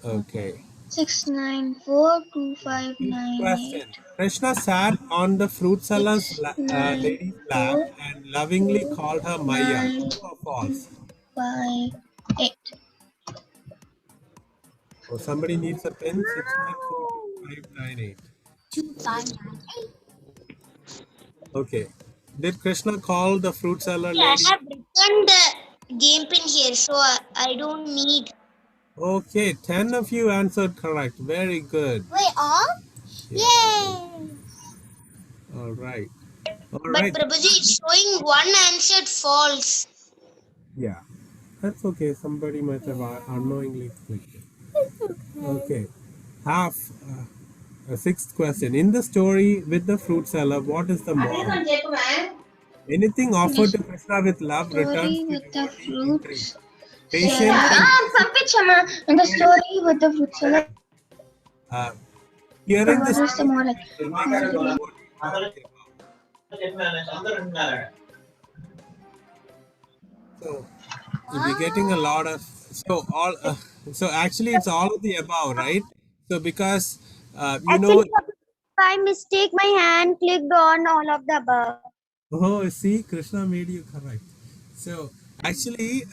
Okay. 6942598. Question. Krishna sat on the fruit seller's lady's lap and lovingly called her Maya. True or false? 6942598. Oh, somebody needs a pin. 6942598. 2598. Okay. Did Krishna call the fruit seller I lady? have written the game pin here, so I don't need. Okay, 10 of you answered correct. Very good. Wait, all? Yeah. Yay! All right. All But right. Prabhuji, it's showing one answered false. Yeah. That's okay. Somebody might have unknowingly clicked it. Okay. Half. Sixth question. In the story with the fruit seller, what is the moral? Anything offered to Krishna with love returns Story to with the devotee in three. fruits. Patience and In the story with the fruit seller, uh, hearing the what is the story moral? will make you a devotee. All of the above. So if you're getting a lot of so actually it's all of the above, right? So because you know. Actually, by mistake, my hand clicked on all of the above. Oh, see, Krishna made you correct. So actually,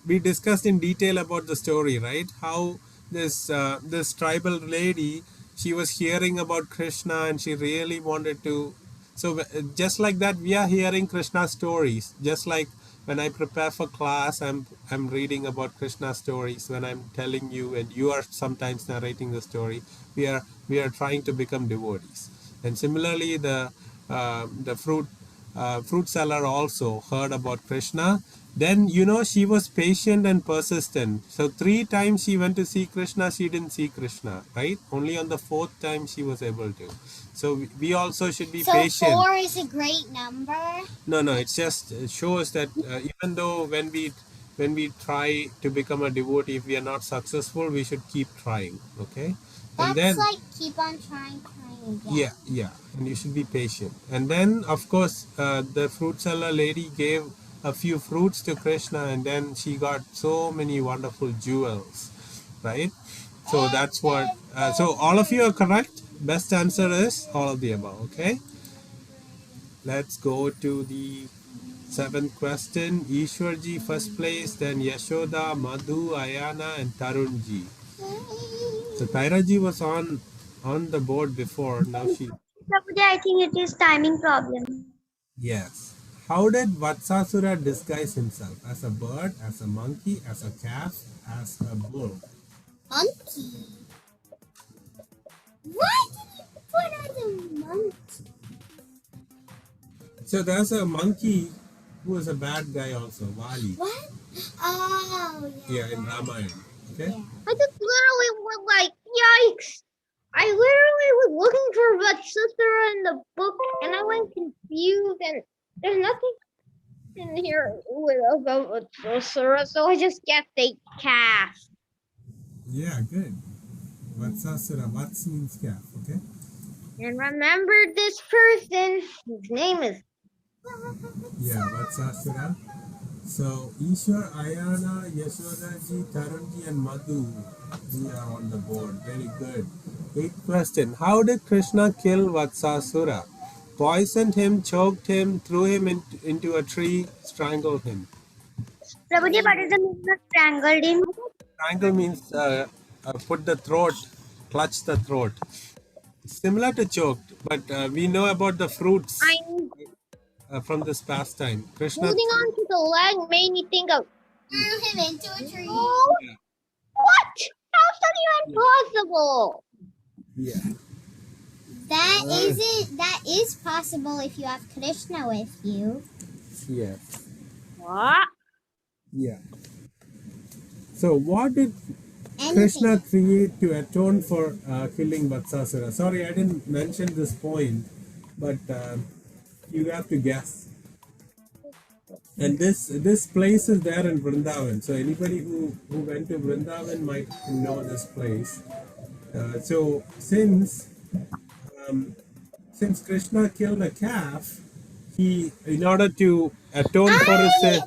we discussed in detail about the story, right? How this tribal lady, she was hearing about Krishna and she really wanted to. So just like that, we are hearing Krishna stories. Just like when I prepare for class, I'm reading about Krishna stories. When I'm telling you, and you are sometimes narrating the story, we are trying to become devotees. And similarly, the fruit seller also heard about Krishna. Then she was patient and persistent. So three times she went to see Krishna, she didn't see Krishna, right? Only on the fourth time she was able to. So we also should be So patient. 4 is a great number? No, it just shows that even though when we try to become a devotee, if we are not successful, we should keep trying. Okay. And That's then like keep on trying again. yeah, and you should be patient. And then, of course, the fruit seller lady gave a few fruits to Krishna, and then she got so many wonderful jewels, right? So that's what. So all of you are correct. Best answer is all of the above. Okay. Let's go to the seventh question. Ishwarji first place, then Yashoda, Madhu, Ayana, and Tarunji. So Tairaji was on the board before. Now she. Prabhuji, I think it is timing problem. Yes. How did Vatsasura disguise himself? As a bird, as a monkey, as a calf, as a bull? Monkey. Why did you put on the monkey? So there's a monkey who was a bad guy also, Vali. What? Oh, yeah. Yeah, in Ramayana. Okay. Yeah. I just literally went like, yikes. I literally was looking for Vatsasura in the book, and I went confused, and there's nothing in here about Vatsasura, so I just guessed a calf. Yeah, good. Vatsasura. Vats means calf, okay? And remember this person, his name is Yeah, Vatsasura. So, Ishwar, Ayana, Yashodaji, Tarunji, and Madhu, we are on the board. Very good. Eighth question. How did Krishna kill Vatsasura? Poisoned him, choked him, threw him into a tree, strangled him. Prabhuji, what is the meaning of strangled him? Strangle means put the throat, clutch the throat. Similar to choked, but we know about the fruits I'm from this pastime. Krishna. holding on to the leg made me think of Threw him into a tree. oh, Yeah. what? How's that even possible? Yeah. That is possible if you have Krishna with you. Yes. What? Yeah. So, what did Anything. Krishna create to atone for killing Vatsasura? Sorry, I didn't mention this point, but you have to guess. And this place is there in Vrindavan. So anybody who went to Vrindavan might know this place. So since Krishna killed a calf, he, in order to atone for his sin.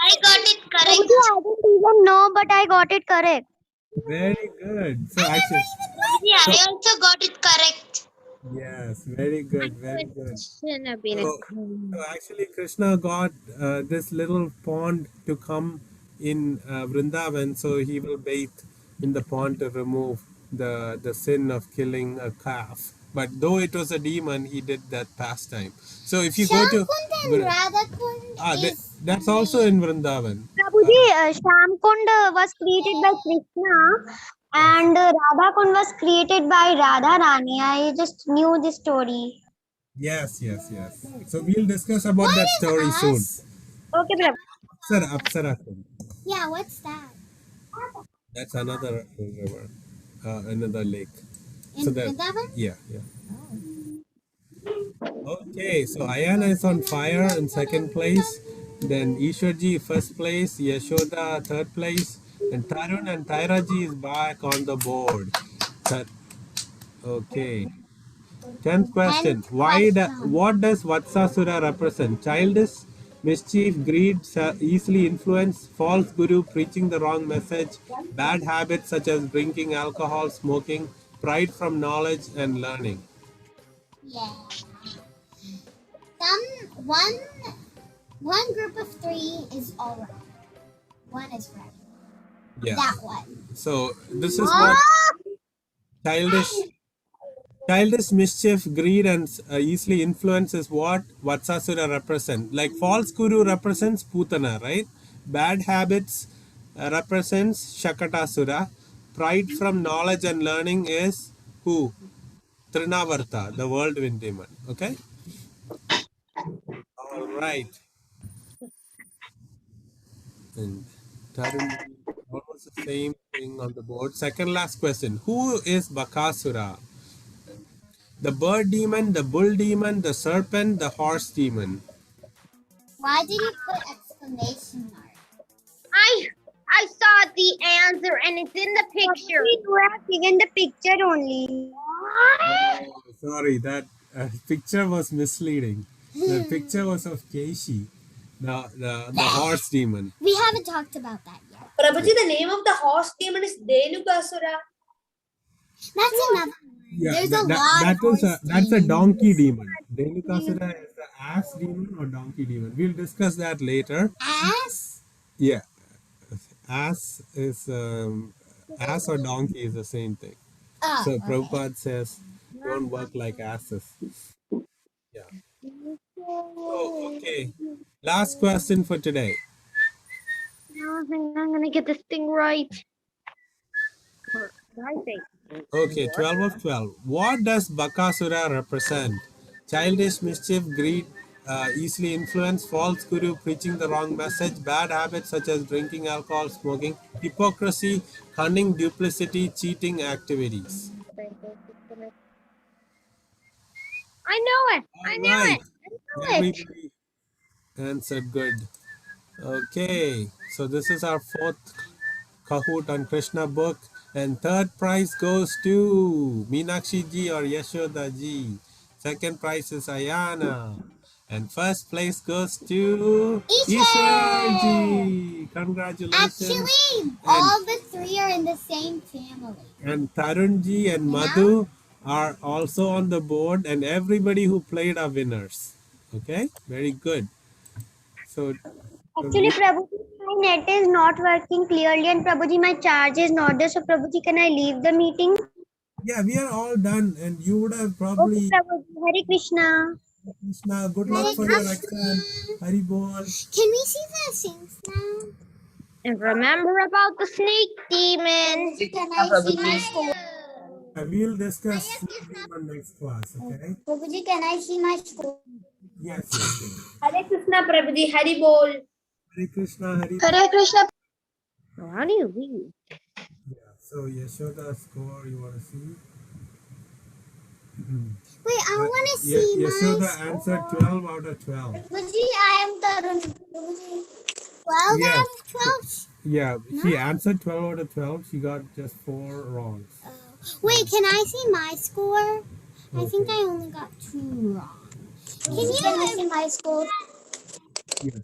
I got it correct. Prabhuji, I didn't even know, but I got it correct. Very good. So actually, Yeah, I also got it correct. yes, very good, very good. Shouldn't have been a So actually, Krishna got this little pond to come in Vrindavan, so he will bathe in the pond to remove the sin of killing a calf. But though it was a demon, he did that pastime. So if you go to Shamkund and Radhakund that's also in Vrindavan. Prabhuji, Shamkund was created by Krishna and Radhakund was created by Radha Rani. I just knew this story. Yes. So we'll discuss about that story soon. Okay, Prabhuji. Apsara Kund. Yeah, what's that? That's another river, another lake. In So that, Vrindavan? yeah. Okay, so Ayana is on fire in second place. Then Ishwarji first place, Yashoda third place, and Tarun and Tairaji is back on the board. Okay. 10th question. What does Vatsasura represent? Childish, mischief, greed, easily influenced, false guru preaching the wrong message, bad habits such as drinking alcohol, smoking, pride from knowledge and learning. Yeah. One group of three is all right. One is right. Yeah. That one. So this is what childish mischief, greed, and easily influence is what Vatsasura represent. Like false guru represents Putana, right? Bad habits represents Shakatasura. Pride from knowledge and learning is who? Trinavarta, the whirlwind demon. Okay? All right. And Tarun, almost the same thing on the board. Second last question. Who is Bakasura? The bird demon, the bull demon, the serpent, the horse demon. Why did you put exclamation mark? I saw the answer and it's in the picture. You have given the picture only. Oh, sorry, that picture was misleading. The picture was of Keshi, the horse demon. We haven't talked about that yet. Prabhuji, the name of the horse demon is Denukasura. That's another one. Yeah, There's a lot of that's a donkey demon. Denukasura is the ass demon or donkey demon. We'll discuss that later. Ass? Yeah, ass is ass or donkey is the same thing. Oh, So okay. Prabhupada says, don't work like asses. Yeah. Oh, okay. Last question for today. I'm gonna get this thing right. I think. Okay, 12 of 12. What does Bakasura represent? Childish mischief, greed, easily influenced, false guru preaching the wrong message, bad habits such as drinking alcohol, smoking, hypocrisy, cunning, duplicity, cheating activities. I know it. I All knew right. it. I knew it. Everybody answered good. Okay. So this is our fourth Kahoot on Krishna book. And third prize goes to Meenakshi ji or Yashoda ji. Second prize is Ayana. And first place goes to Ishwar ji. Congratulations. Actually, And, all the three are in the same family. and Tarun ji and You know? Madhu are also on the board. And everybody who played are winners. Okay, very good. So Actually, Prabhuji, my net is not working clearly, and Prabhuji, my charge is not there. So, Prabhuji, can I leave the meeting? yeah, we are all done. And you would have Okay, probably Prabhuji. Hare Krishna. Krishna, good luck Hare for your Krishna. exam. Hari bol. Can we see the things now? And remember about the snake demon. Can I see my score? We'll discuss Snake Demon next class, okay? Prabhuji, can I see my score? Yes, yes. Hare Krishna Prabhuji, Hari Bol. Hari Krishna, Hari. Hare Krishna. So how do you leave? Yeah. So Yashoda score you want to see? Wait, I want to see Yashoda my answered score. 12 out of 12. Prabhuji, I am Tarun. Prabhuji. 12 Yes. out of 12? Yeah, No. she answered 12 out of 12. She got just 4 wrongs. Wait, can I see my score? I think Okay. I only got 2 wrong. Can I see my score? Yeah.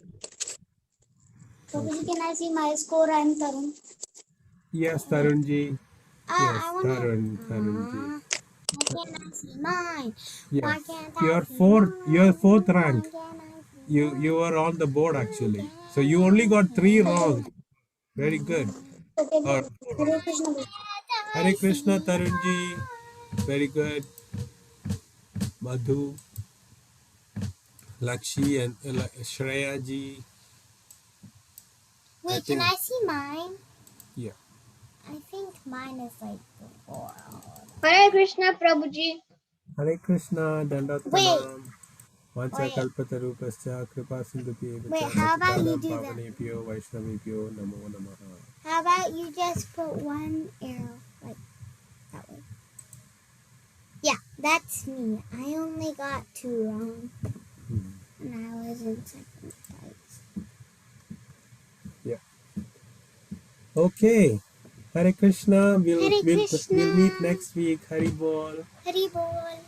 Prabhuji, can I see my score? I am Tarun. Yes, Tarunji. Yes, I wanna. Tarunji. Why can't I see mine? Yes. Why can't I You're see fourth. mine? You're fourth rank. Why can't I see You were on the board actually. So you only got 3 wrong. Very good. Or Hare Krishna. Hare Krishna Tarunji. Very good. Madhu, Lakshi and Shreya ji. Wait, can I see mine? Yeah. I think mine is like before. Hare Krishna Prabhuji. Hare Krishna Dandattanam. Vancha Wait. kalpatarupascha kripa sindhupye Wait, how about you do that? pavanebhyo vaishnavebhyo namo namaha. How about you just put one arrow like that way? Yeah, that's me. I only got 2 wrong. And I was in second place. Yeah. Okay. Hare Krishna. Hare Krishna. We'll meet next week. Hari Bol. Hari Bol.